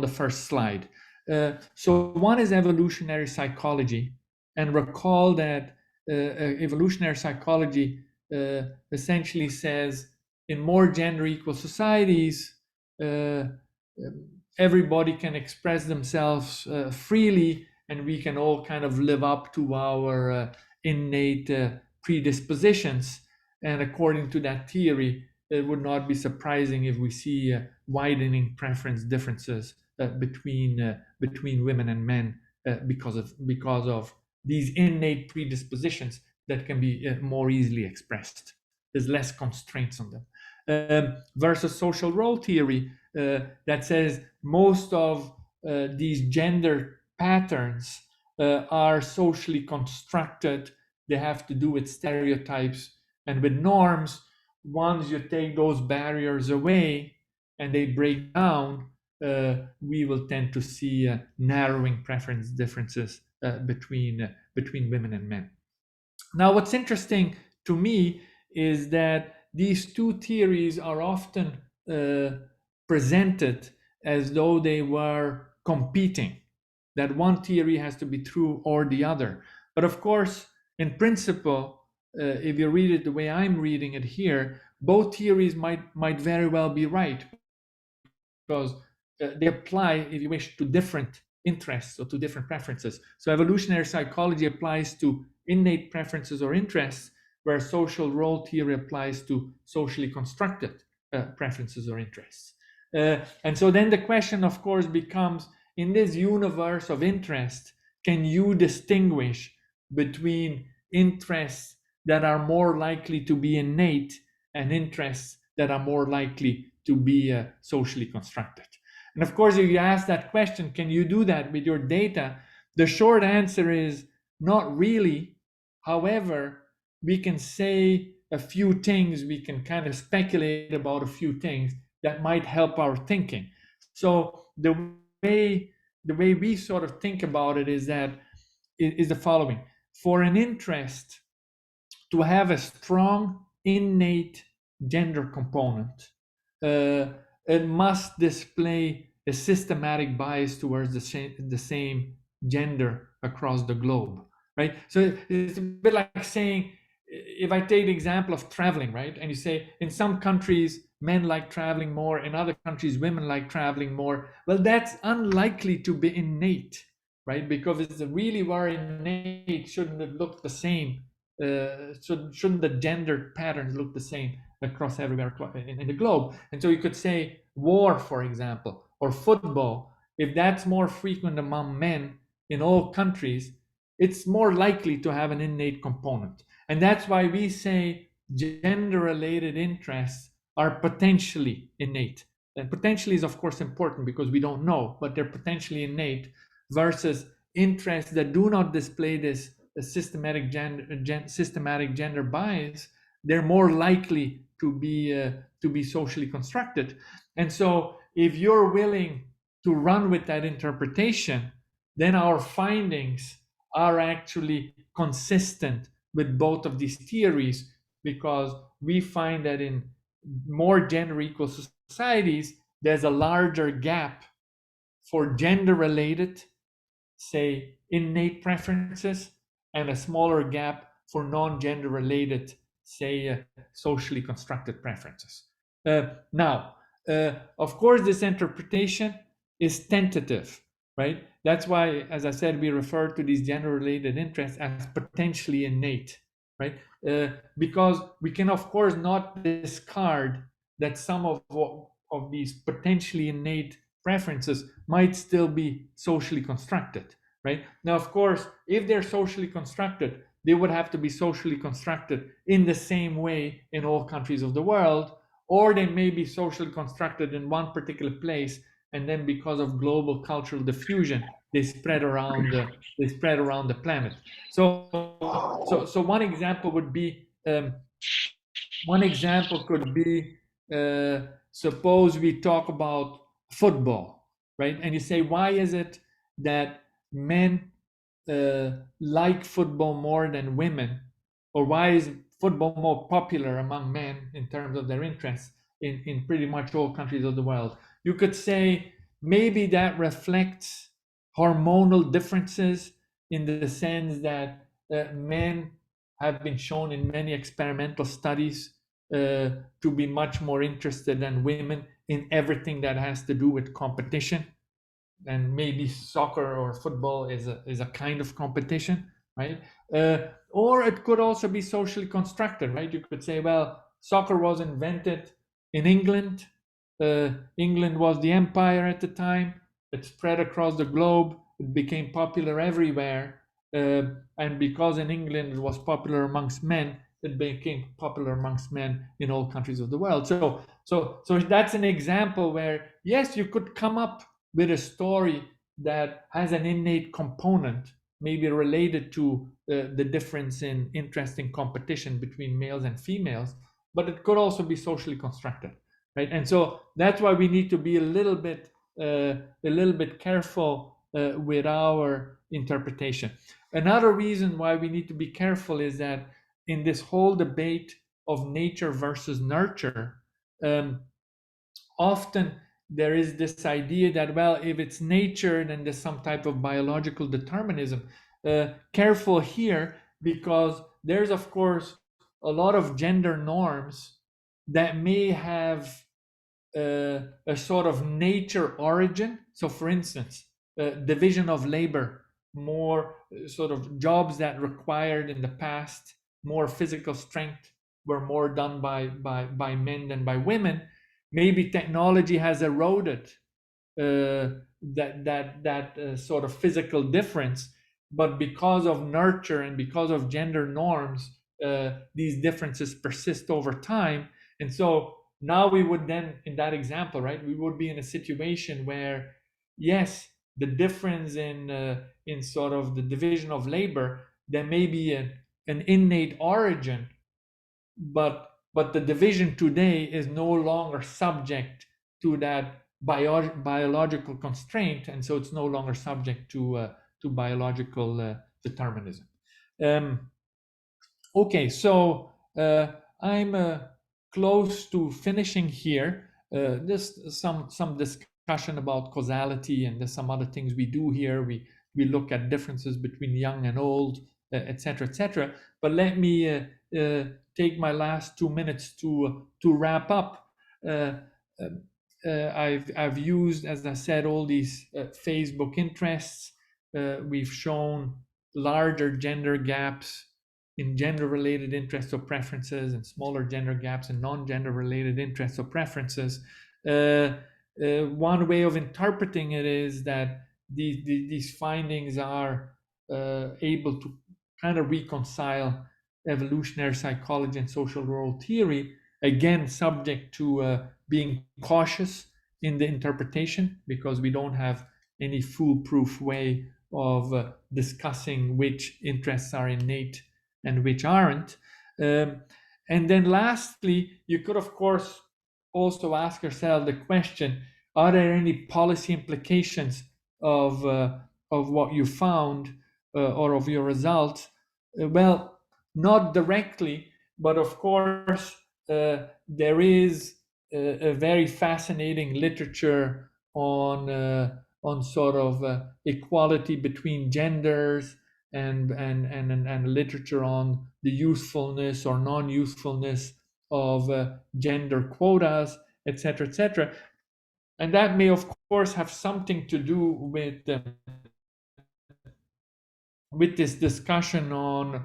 the first slide. So one is evolutionary psychology, and recall that evolutionary psychology essentially says in more gender equal societies, everybody can express themselves freely, and we can all kind of live up to our innate predispositions. And according to that theory, it would not be surprising if we see widening preference differences between women and men because of these innate predispositions that can be more easily expressed. There's less constraints on them. Versus social role theory that says most of these gender patterns are socially constructed. They have to do with stereotypes and with norms. Once you take those barriers away and they break down, we will tend to see narrowing preference differences between women and men. Now, what's interesting to me is that these two theories are often presented as though they were competing, that one theory has to be true or the other. But of course, in principle, if you read it the way I'm reading it here, both theories might very well be right, because they apply, if you wish, to different interests or to different preferences. So evolutionary psychology applies to innate preferences or interests, where social role theory applies to socially constructed preferences or interests. And so then the question, of course, becomes, in this universe of interest, can you distinguish between interests that are more likely to be innate and interests that are more likely to be socially constructed? And of course, if you ask that question, can you do that with your data? The short answer is not really. However, we can say a few things, we can kind of speculate about a few things that might help our thinking. So the way we sort of think about it is the following. For an interest to have a strong innate gender component, it must display a systematic bias towards the same gender across the globe, right? So it's a bit like saying, if I take the example of traveling, right? And you say in some countries, men like traveling more, in other countries, women like traveling more. Well, that's unlikely to be innate, right? Because if it's really were innate, shouldn't it look the same? Shouldn't the gender patterns look the same across everywhere in the globe? And so you could say war, for example, or football, if that's more frequent among men in all countries, it's more likely to have an innate component. And that's why we say gender-related interests are potentially innate. And potentially is, of course, important because we don't know, but they're potentially innate versus interests that do not display this systematic gender bias. They're more likely to be socially constructed. And so if you're willing to run with that interpretation, then our findings are actually consistent with both of these theories, because we find that in more gender equal societies, there's a larger gap for gender related, say, innate preferences, and a smaller gap for non-gender related, say, socially constructed preferences. Now, of course, this interpretation is tentative, right? That's why, as I said, we refer to these gender-related interests as potentially innate, right? Because we can, of course, not discard that some of these potentially innate preferences might still be socially constructed, right? Now, of course, if they're socially constructed, they would have to be socially constructed in the same way in all countries of the world, or they may be socially constructed in one particular place, and then because of global cultural diffusion, they spread around the planet. So one example would be, suppose we talk about football, right? And you say, why is it that men like football more than women, or why is football more popular among men in terms of their interests in pretty much all countries of the world? You could say maybe that reflects hormonal differences, in the sense that men have been shown in many experimental studies to be much more interested than women in everything that has to do with competition. And maybe soccer or football is a kind of competition, right? Or it could also be socially constructed, right? You could say, well, soccer was invented in England. England was the empire at the time. It spread across the globe. It became popular everywhere. And because in England it was popular amongst men, it became popular amongst men in all countries of the world. So that's an example where, yes, you could come up with a story that has an innate component, maybe related to the difference in interest in competition between males and females, but it could also be socially constructed, right? And so that's why we need to be a little bit careful with our interpretation. Another reason why we need to be careful is that in this whole debate of nature versus nurture, often there is this idea that, well, if it's nature, then there's some type of biological determinism. Careful here, because there's, of course, a lot of gender norms that may have a sort of nature origin. So, for instance, division of labor, more sort of jobs that required in the past more physical strength were more done by men than by women. Maybe technology has eroded that sort of physical difference, but because of nurture and because of gender norms, these differences persist over time. And so now we would then, in that example, right, we would be in a situation where, yes, the difference in sort of the division of labor, there may be an innate origin, but the division today is no longer subject to that biological constraint, and so it's no longer subject to biological determinism. Okay, so I'm close to finishing here. There's some discussion about causality, and there's some other things we do here. We we look at differences between young and old, etc., etc. But let me take my last 2 minutes to wrap up. I've used, as I said, all these Facebook interests. We've shown larger gender gaps in gender-related interests or preferences, and smaller gender gaps in non-gender-related interests or preferences. One way of interpreting it is that these findings are able to kind of reconcile evolutionary psychology and social role theory, again subject to being cautious in the interpretation, because we don't have any foolproof way of discussing which interests are innate and which aren't. And then lastly, you could of course also ask yourself the question, are there any policy implications of what you found or of your results? Well, not directly, but of course there is a very fascinating literature on sort of equality between genders, and literature on the usefulness or non-usefulness of gender quotas, etc., etc. And that may of course have something to do with this discussion on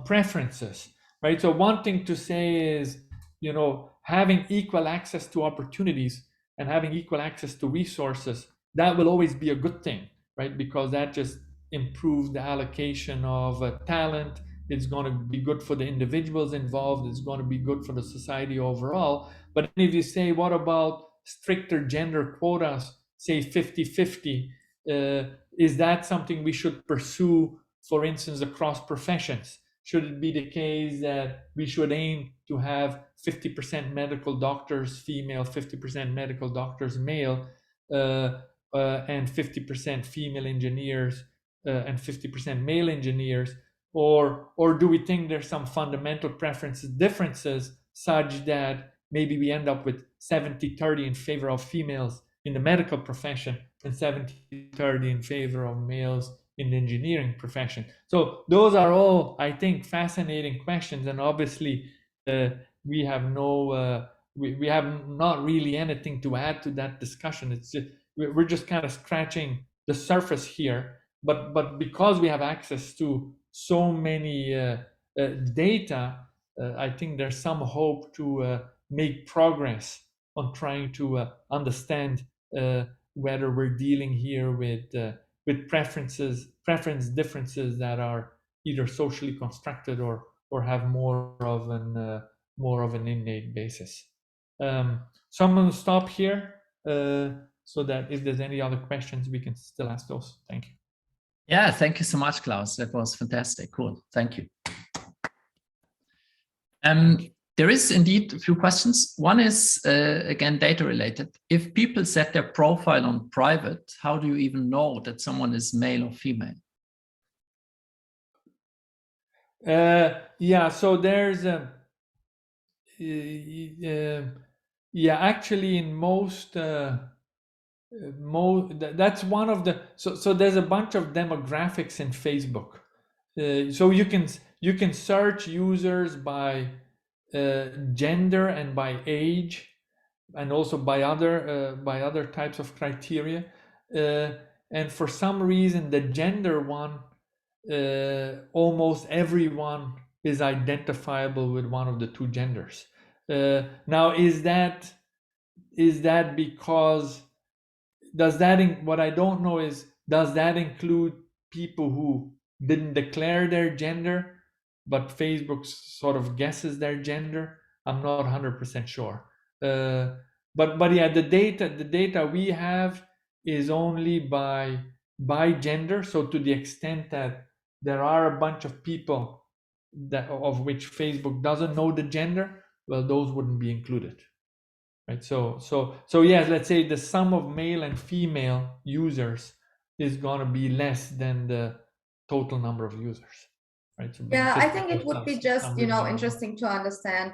preferences, right? So one thing to say is, you know, having equal access to opportunities and having equal access to resources, that will always be a good thing, right? Because that just improves the allocation of talent. It's going to be good for the individuals involved. It's going to be good for the society overall. But if you say, what about stricter gender quotas, say 50-50, is that something we should pursue, for instance, across professions? Should it be the case that we should aim to have 50% medical doctors female, 50% medical doctors male, and 50% female engineers and 50% male engineers? Or do we think there's some fundamental differences such that maybe we end up with 70-30 in favor of females in the medical profession and 70-30 in favor of males in the engineering profession? So those are all, I think, fascinating questions, and obviously we have we have not really anything to add to that discussion. It's just, we're just kind of scratching the surface here, but because we have access to so many data, I think there's some hope to make progress on trying to understand whether we're dealing here with preference differences that are either socially constructed or have more of an innate basis. So I'm going to stop here so that if there's any other questions, we can still ask those. Thank you. Yeah, thank you so much, Klaus. That was fantastic. Cool. Thank you. There is indeed a few questions. One is, again, data related. If people set their profile on private, how do you even know that someone is male or female? Yeah, so there's yeah, actually in most that's one of the, so there's a bunch of demographics in Facebook. So you can search users by gender and by age, and also by other types of criteria, and for some reason the gender one, almost everyone is identifiable with one of the two genders. Now, is that because, what I don't know is, does that include people who didn't declare their gender, but Facebook sort of guesses their gender? I'm not 100% sure. But yeah, the data we have is only by gender. So to the extent that there are a bunch of people of which Facebook doesn't know the gender, well, those wouldn't be included. Right. So yes, let's say the sum of male and female users is going to be less than the total number of users. Right. So yeah, I think it would be just, you know, interesting to understand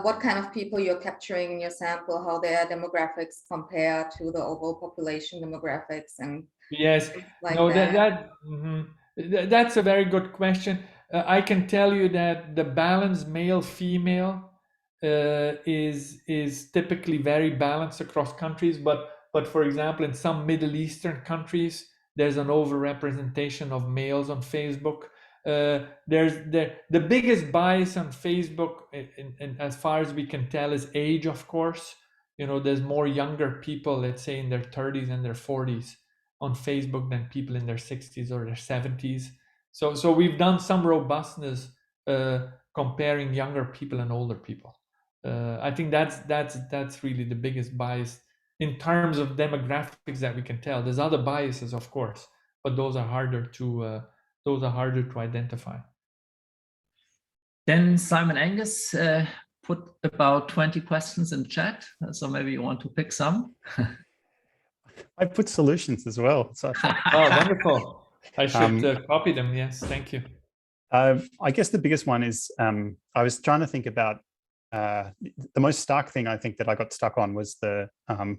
what kind of people you're capturing in your sample, how their demographics compare to the overall population demographics, and Yes, like no, that. that's a very good question. I can tell you that the balance male-female is typically very balanced across countries, but for example, in some Middle Eastern countries, there's an overrepresentation of males on Facebook. The biggest bias on Facebook, in as far as we can tell, is age, of course. You know, there's more younger people, let's say in their 30s and their 40s on Facebook than people in their 60s or their 70s. So we've done some robustness comparing younger people and older people. I think that's really the biggest bias in terms of demographics that we can tell. There's other biases, of course, but those are harder to identify. Then Simon Angus put about 20 questions in chat, so maybe you want to pick some. I put solutions as well. So Oh, wonderful. I should copy them. Yes, thank you. I guess the biggest one is I was trying to think about the most stark thing I think that I got stuck on was the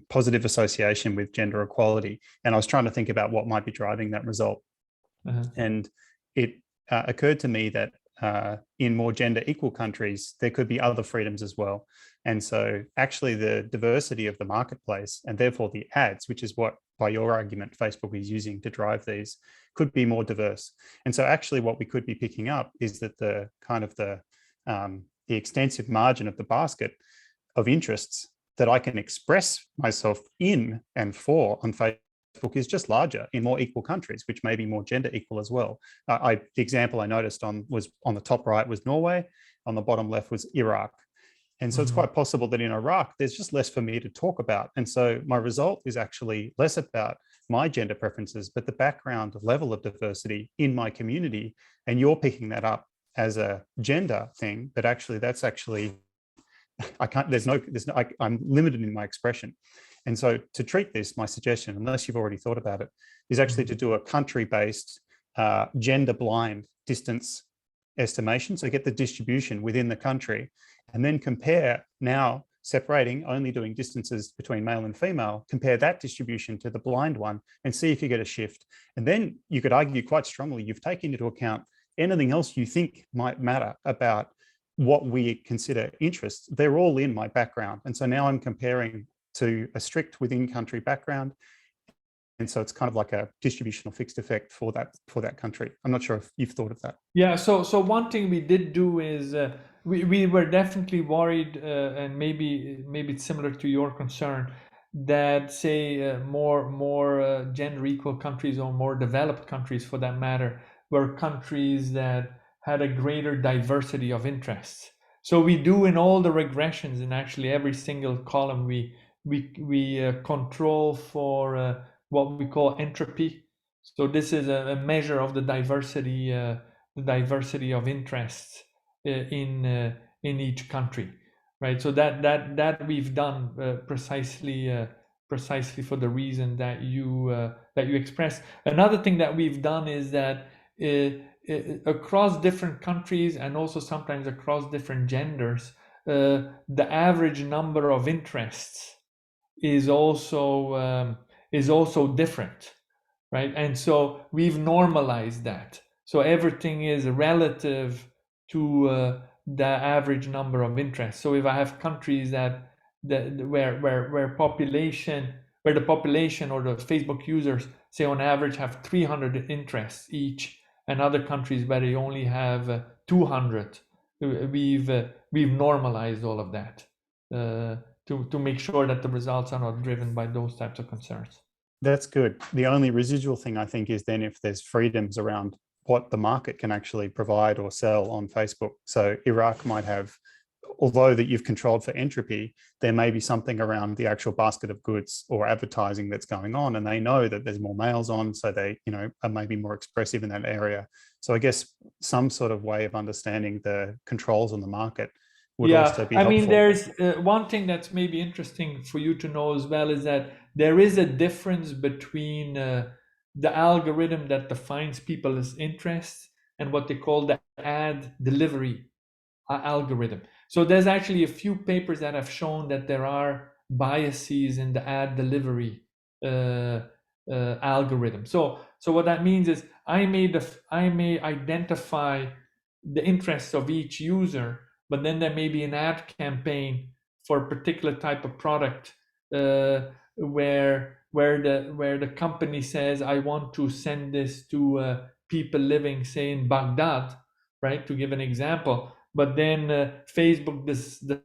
positive association with gender equality. And I was trying to think about what might be driving that result. And it occurred to me that in more gender equal countries, there could be other freedoms as well. And so actually the diversity of the marketplace and therefore the ads, which is what by your argument Facebook is using to drive these, could be more diverse. And so actually what we could be picking up is that the kind of the extensive margin of the basket of interests that I can express myself in and for on Facebook is just larger in more equal countries, which may be more gender equal as well. The example I noticed was on the top right was Norway, on the bottom left was Iraq. And so it's quite possible that in Iraq, there's just less for me to talk about. And so my result is actually less about my gender preferences, but the background level of diversity in my community. And you're picking that up as a gender thing, but actually that's actually, I'm limited in my expression. And so to treat this, my suggestion, unless you've already thought about it, is actually to do a country-based gender blind distance estimation. So get the distribution within the country and then compare now separating, only doing distances between male and female, compare that distribution to the blind one and see if you get a shift. And then you could argue quite strongly, you've taken into account anything else you think might matter about what we consider interests. They're all in my background. And so now I'm comparing to a strict within country background. And so it's kind of like a distributional fixed effect for that country. I'm not sure if you've thought of that. Yeah, so one thing we did do is we were definitely worried, and maybe it's similar to your concern, that say more gender equal countries or more developed countries for that matter were countries that had a greater diversity of interests. So we do in all the regressions, in actually every single column, we control for what we call entropy. So this is a measure of the diversity of interests in each country, right? So that we've done precisely for the reason that you expressed. Another thing that we've done is that across different countries and also sometimes across different genders, the average number of interests is also different, right? And so we've normalized that. So everything is relative to the average number of interests. So if I have countries where the population or the Facebook users say on average have 300 interests each, and other countries where they only have 200, we've normalized all of that to make sure that the results are not driven by those types of concerns. That's good. The only residual thing I think is then if there's freedoms around what the market can actually provide or sell on Facebook. So Iraq might have, although that you've controlled for entropy, there may be something around the actual basket of goods or advertising that's going on, and they know that there's more males on, so they, are maybe more expressive in that area. So I guess some sort of way of understanding the controls on the market would also be helpful. I mean, there's one thing that's maybe interesting for you to know as well is that there is a difference between the algorithm that defines people's interests and what they call the ad delivery algorithm. So there's actually a few papers that have shown that there are biases in the ad delivery algorithm. So what that means is I may identify the interests of each user, but then there may be an ad campaign for a particular type of product where the company says, I want to send this to people living, say, in Baghdad, right, to give an example. But then Facebook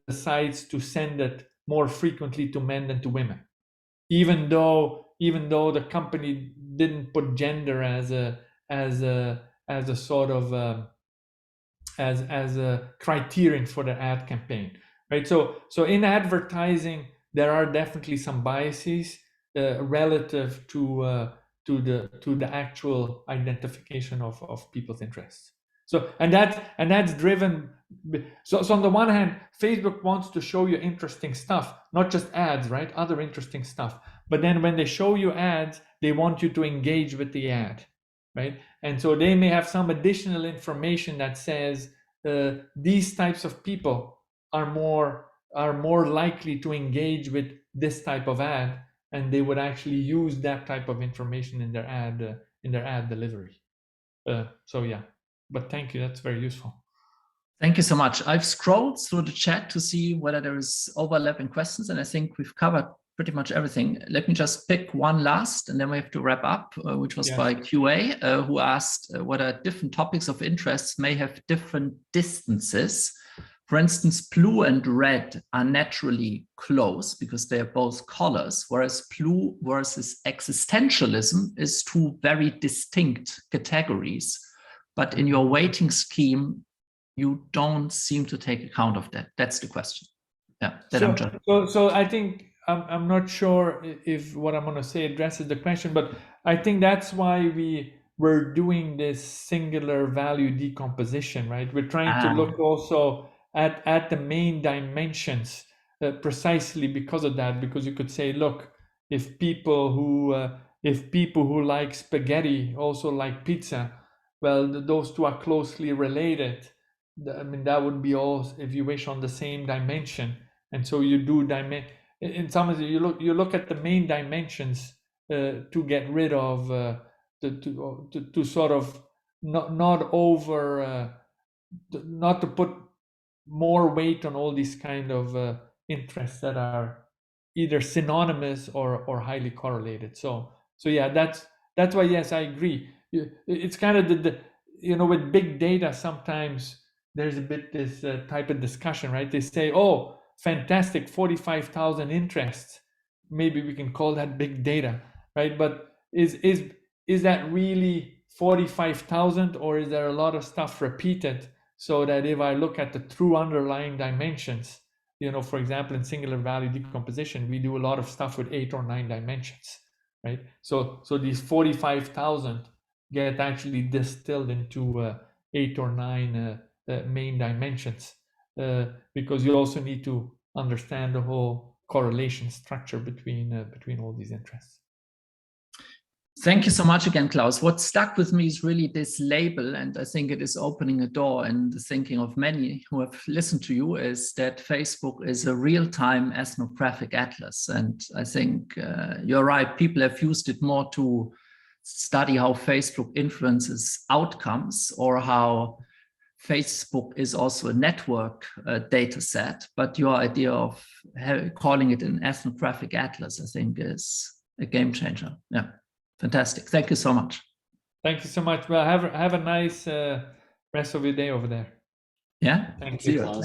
decides to send it more frequently to men than to women, even though the company didn't put gender as a sort of as a criterion for the ad campaign, right? So in advertising, there are definitely some biases relative to the actual identification of people's interests. So and that's driven. So on the one hand, Facebook wants to show you interesting stuff, not just ads, right? Other interesting stuff. But then when they show you ads, they want you to engage with the ad, right? And so they may have some additional information that says these types of people are more likely to engage with this type of ad, and they would actually use that type of information in their ad delivery. So yeah, but thank you, that's very useful. Thank you so much. I've scrolled through the chat to see whether there is overlapping questions, and I think we've covered pretty much everything. Let me just pick one last, and then we have to wrap up, which was by QA, who asked whether different topics of interest may have different distances. For instance, blue and red are naturally close because they are both colors, whereas blue versus existentialism is two very distinct categories. But in your weighting scheme, you don't seem to take account of that. That's the question. Yeah. So I think I'm not sure if what I'm going to say addresses the question, but I think that's why we're doing this singular value decomposition, right? We're trying to look also at the main dimensions precisely because of that. Because you could say, look, if people who like spaghetti also like pizza, well, those two are closely related. I mean, that would be all, if you wish, on the same dimension. And so you do in some ways you look at the main dimensions to get rid of to sort of not to put more weight on all these kind of interests that are either synonymous or highly correlated. So yeah, that's why, yes, I agree. It's kind of with big data, sometimes there's a bit this type of discussion, right? They say, oh, fantastic, 45,000 interests. Maybe we can call that big data, right? But is that really 45,000, or is there a lot of stuff repeated? So that if I look at the true underlying dimensions, for example, in singular value decomposition, we do a lot of stuff with 8 or 9 dimensions, right? So these 45,000 get actually distilled into 8 or 9 main dimensions, because you also need to understand the whole correlation structure between all these interests. Thank you so much again, Klaus. What stuck with me is really this label, and I think it is opening a door in the thinking of many who have listened to you, is that Facebook is a real-time ethnographic atlas. And I think you're right, people have used it more to study how Facebook influences outcomes, or how Facebook is also a network data set. But your idea of calling it an ethnographic atlas, I think, is a game changer. Yeah. Fantastic. Thank you so much. Thank you so much. Well, have a nice rest of your day over there. Yeah. Thank you.